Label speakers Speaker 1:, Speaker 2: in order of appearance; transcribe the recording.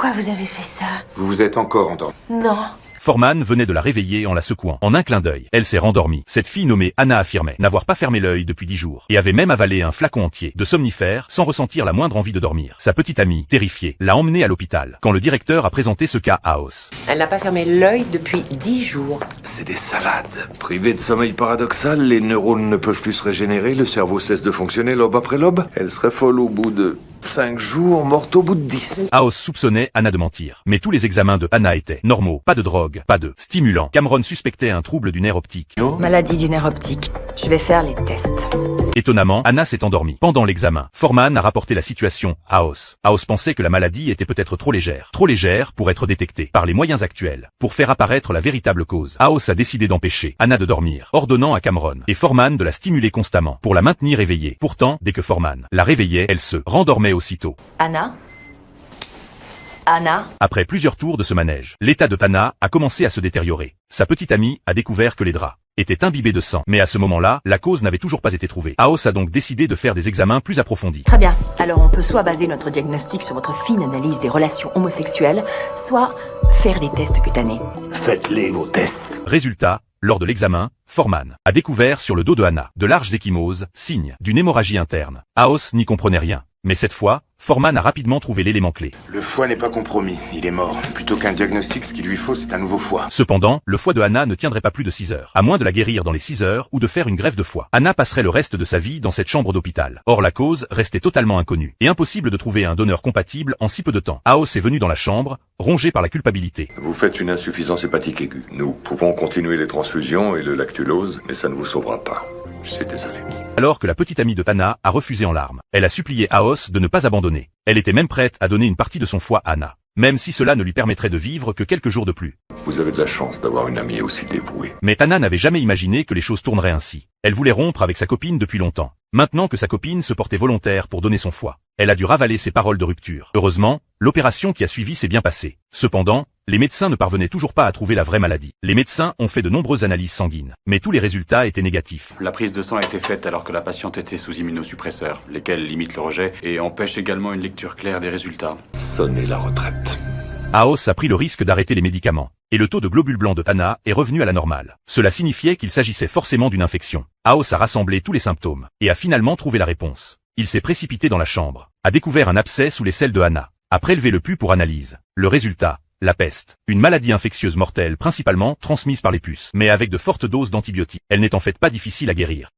Speaker 1: Pourquoi vous avez fait ça?
Speaker 2: Vous vous êtes encore endormi.
Speaker 1: Non.
Speaker 3: Foreman venait de la réveiller en la secouant. En un clin d'œil, elle s'est rendormie. Cette fille nommée Anna affirmait n'avoir pas fermé l'œil depuis 10 jours et avait même avalé un flacon entier de somnifères sans ressentir la moindre envie de dormir. Sa petite amie, terrifiée, l'a emmenée à l'hôpital quand le directeur a présenté ce cas à House.
Speaker 1: Elle n'a pas fermé l'œil depuis 10 jours.
Speaker 2: C'est des salades. Privée de sommeil paradoxal, les neurones ne peuvent plus se régénérer, le cerveau cesse de fonctionner lobe après lobe. Elle serait folle au bout de 5 jours, morte au bout de 10.
Speaker 3: House soupçonnait Anna de mentir. Mais tous les examens de Anna étaient normaux. Pas de drogue, pas de stimulant. Cameron suspectait un trouble du nerf optique.
Speaker 4: Maladie du nerf optique. Je vais faire les tests.
Speaker 3: Étonnamment, Anna s'est endormie. Pendant l'examen, Foreman a rapporté la situation à House. House pensait que la maladie était peut-être trop légère pour être détectée par les moyens actuels. Pour faire apparaître la véritable cause, House a décidé d'empêcher Anna de dormir, ordonnant à Cameron et Foreman de la stimuler constamment pour la maintenir éveillée. Pourtant, dès que Foreman la réveillait, elle se rendormait aussitôt.
Speaker 4: Anna?
Speaker 3: Après plusieurs tours de ce manège, l'état de Anna a commencé à se détériorer. Sa petite amie a découvert que les draps étaient imbibés de sang. Mais à ce moment-là, la cause n'avait toujours pas été trouvée. House a donc décidé de faire des examens plus approfondis.
Speaker 4: Très bien. Alors on peut soit baser notre diagnostic sur votre fine analyse des relations homosexuelles, soit faire des tests cutanés.
Speaker 2: Faites-les, vos tests.
Speaker 3: Résultat, lors de l'examen, Foreman a découvert sur le dos de Anna de larges ecchymoses, signe d'une hémorragie interne. House n'y comprenait rien. Mais cette fois, Foreman a rapidement trouvé l'élément clé.
Speaker 2: Le foie n'est pas compromis, il est mort. Plutôt qu'un diagnostic, ce qu'il lui faut, c'est un nouveau foie.
Speaker 3: Cependant, le foie de Anna ne tiendrait pas plus de 6 heures, à moins de la guérir dans les 6 heures ou de faire une greffe de foie. Anna passerait le reste de sa vie dans cette chambre d'hôpital. Or la cause restait totalement inconnue, et impossible de trouver un donneur compatible en si peu de temps. House est venu dans la chambre, rongé par la culpabilité.
Speaker 2: Vous faites une insuffisance hépatique aiguë. Nous pouvons continuer les transfusions et le lactulose, mais ça ne vous sauvera pas. Je suis désolé.
Speaker 3: Alors que la petite amie de Anna a refusé en larmes. Elle a supplié House de ne pas abandonner. Elle était même prête à donner une partie de son foie à Anna, même si cela ne lui permettrait de vivre que quelques jours de plus.
Speaker 2: Vous avez de la chance d'avoir une amie aussi dévouée.
Speaker 3: Mais Anna n'avait jamais imaginé que les choses tourneraient ainsi. Elle voulait rompre avec sa copine depuis longtemps. Maintenant que sa copine se portait volontaire pour donner son foie, elle a dû ravaler ses paroles de rupture. Heureusement, l'opération qui a suivi s'est bien passée. Cependant, les médecins ne parvenaient toujours pas à trouver la vraie maladie. Les médecins ont fait de nombreuses analyses sanguines, mais tous les résultats étaient négatifs.
Speaker 5: La prise de sang a été faite alors que la patiente était sous immunosuppresseurs, lesquels limitent le rejet et empêchent également une lecture claire des résultats.
Speaker 2: Sonnez la retraite.
Speaker 3: House a pris le risque d'arrêter les médicaments, et le taux de globules blancs de Anna est revenu à la normale. Cela signifiait qu'il s'agissait forcément d'une infection. House a rassemblé tous les symptômes, et a finalement trouvé la réponse. Il s'est précipité dans la chambre, a découvert un abcès sous les selles de Anna, a prélevé le pus pour analyse. Le résultat, la peste, une maladie infectieuse mortelle principalement transmise par les puces, mais avec de fortes doses d'antibiotiques. Elle n'est en fait pas difficile à guérir.